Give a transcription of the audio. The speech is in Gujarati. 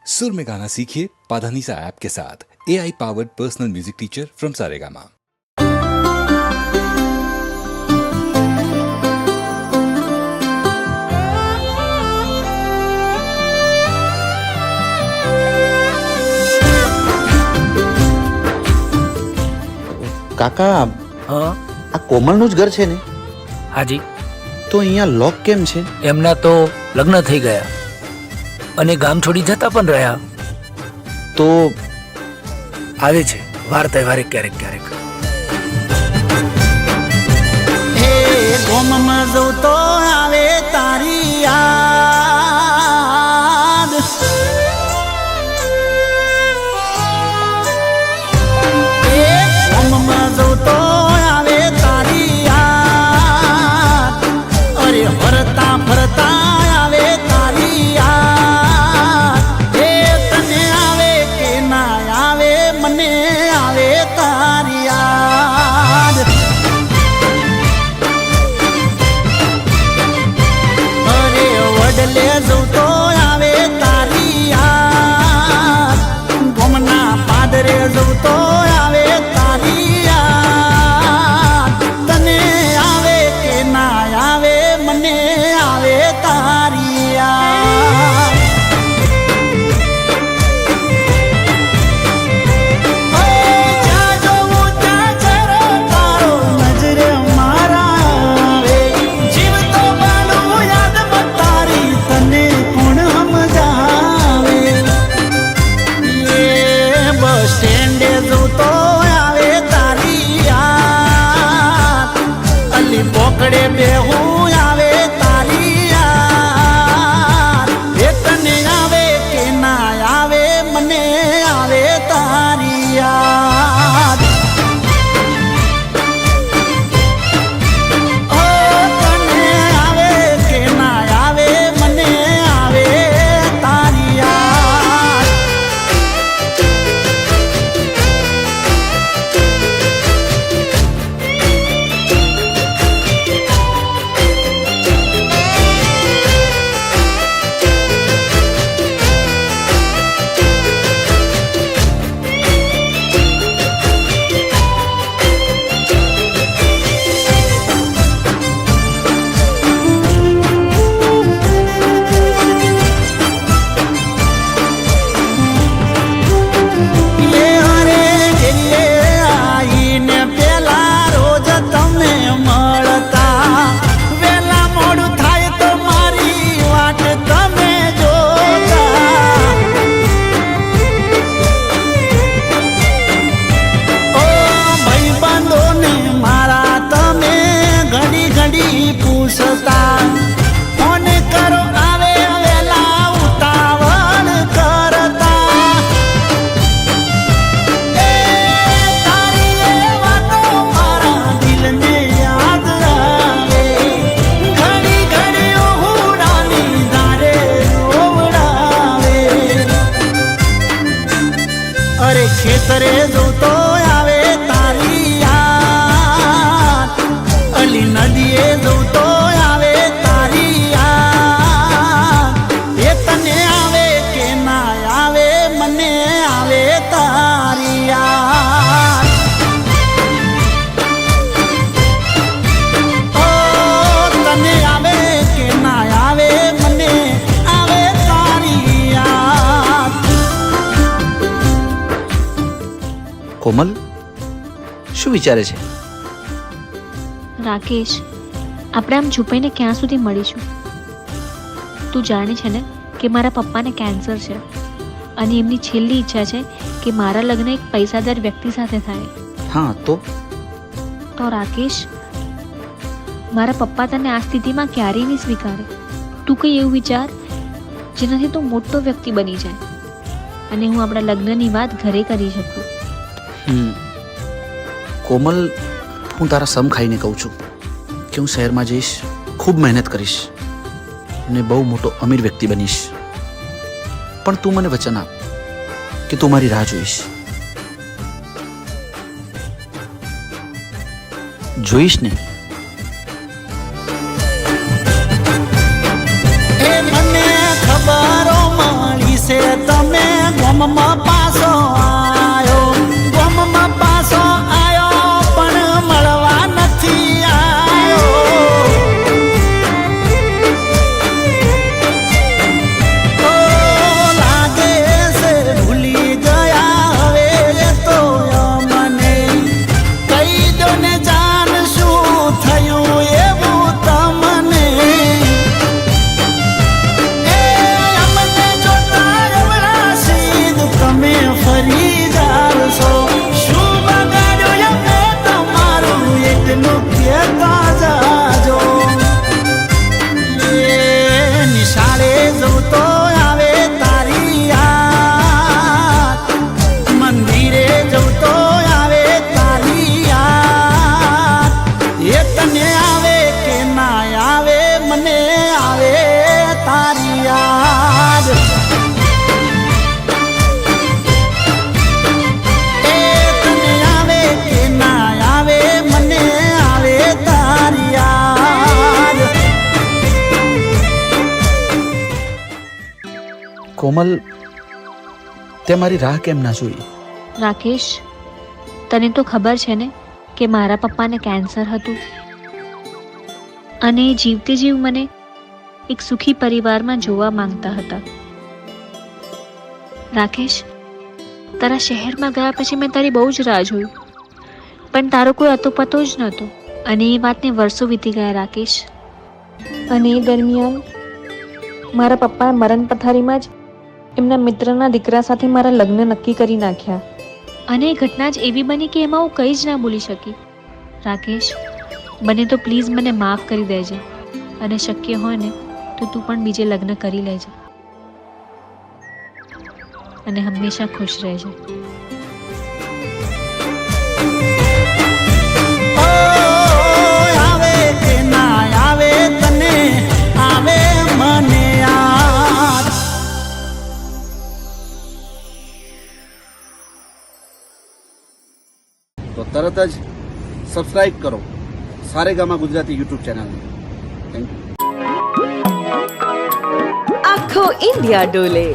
सुर में गाना सीखिए पाधानीसा ऐप के साथ। AI powered personal music teacher from Saregama. કાકા હા આ કોમલનું જ ઘર છે ને? હાજી, તો અહીંયા લોક કેમ છે? એમના તો લગ્ન થઈ ગયા અને ગામ છોડી જતા પણ રહ્યા. તો આવે છે વાર તહેવારે ક્યારેક ક્યારેક. હે ગોમમાં જઉં તો આવે તારી યાદ, હે ગોમમાં જઉં તો આવે તારી યાદ, અરે ફરતા ફરતા આવે તારી યાદ. હે તને આવે કે ના આવે, મને આવે તારી યાદ. અરે વડલે જઉં તો આવે તારી યાદ, ગોમના પાદરે જઉં તો આવે તારી યાદ. તને આવે કે ના આવે, મને આવે તારી યાદ. જ્યાં જોઉં ત્યાં ચહેરો તારો નજરે મારા આવે, જીવતો બાળું યાદમાં તારી, તને કોણ સમજાવે. એ બસ સ્ટેન્ડે જઉં તો આવે તારી યાદ, અલી પોકડે બેહું આવે તારી યાદ. એ તને આવે કે ના આવે, મને આવે તારી યાદ. ઓ તને આવે કે ના આવે, મને આવે તારી યાદ. લે હરે ગેલે આઈને પેલા રોજ તમે મળતા, વેલા મોડું થાય તો મારી વાટ તમે જોતા. ઓ ભાઈબંધોને મારા તમે ઘડી ઘડી પૂછતા, ફોન કરો આવે વેલા ઉતાવળ કરતા. એ તારી એ વાતો મારા દિલને યાદ આવે, ઘડી ઘડી ઉડાની ધારે ઓવડાવે. અરે ખેતરે જઉં તો આવે તારી યાદ, અલી નદીએ જઉં તો આવે તારી યાદ. એ તને આવે કે ના આવે, મને આવે તારી યાદ. ઓ તને આવે કે ના આવે, મને આવે તારી યાદ. કોમલ શું વિચારે છે? રાકેશ, આપણે આમ છુપાઈને ક્યાં સુધી મળીશું? તું જાણે છે ને કે મારા પપ્પાને કેન્સર છે અને એમની છેલ્લી ઈચ્છા છે કે મારા લગ્ન એક પૈસાદાર વ્યક્તિ સાથે થાય. હા તો રાકેશ, મારા પપ્પા તને આ સ્થિતિમાં ક્યારેય નહીં સ્વીકારે. તું કંઈ એવું વિચાર જેનાથી તું મોટો વ્યક્તિ બની જાય અને હું આપણા લગ્નની વાત ઘરે કરી શકું. કોમલ, હું તારા સમ ખાઈને કહું છું કે હું શહેરમાં જઈશ, ખૂબ મહેનત કરીશ અને બહુ મોટો અમીર વ્યક્તિ બનીશ. પણ તું મને વચન આપ કે તું મારી રાહ જોઈશ. જોઈશ ને? એ મને ખબરો મળી છે તમે ગોમમાં પાછો આયો, ગોમમાં પાછો આયો પણ મળવા નથી આયો. ઓ લાગે છે ભૂલી ગયા હવે એ તો મને. કહી દો ને જાન શું થયું એવું તમને. એ અમને જોતા એવડા સીધ તમે ફરી જાશો. શું બગાડ્યું એમને તમારું એટલું કહેતા જાજો. એ નિશાળે જવું તો આવે તારી યાદ, મંદિરે જવું તો આવે તારી યાદ. એ તને આવે કે ના આવે મને આવે તારી યાદ. એ તને આવે કે ના આવે મને આવે તારી યાદ. કોમલ, તે મારી રાહ કેમ ના જોઈ? રાકેશ, તને તો ખબર છે ને કે મારા પપ્પાને કેન્સર હતું અને એ જીવતે જીવ મને એક સુખી પરિવારમાં જોવા માંગતા હતા. રાકેશ, તારા શહેરમાં ગયા પછી મેં તારી બહુ જ રાહ જોઈ, પણ તારો કોઈ અતો પતો જ નહોતો. અને એ વાતને વર્ષો વીતી ગયા રાકેશ. અને એ દરમિયાન મારા પપ્પાએ મરણ પથારીમાં જ એમના મિત્રના દીકરા સાથે મારા લગ્ન નક્કી કરી નાખ્યા. અને એ ઘટના જ એવી બની કે એમાં હું કંઈ જ ના બોલી શકી. રાકેશ, બને તો પ્લીઝ મને માફ કરી દેજે, અને શક્ય હોય ને તો તું પણ બીજે લગ્ન કરી લેજે અને હંમેશા ખુશ રહેજે. ઓ આવે કે ના આવે તને આવે મને યાદ. તો તરત જ સબસ્ક્રાઇબ કરો સારેગામા ગુજરાતી યુટ્યુબ ચેનલને. Thank you. આખો ઇન્ડિયા ડોલે.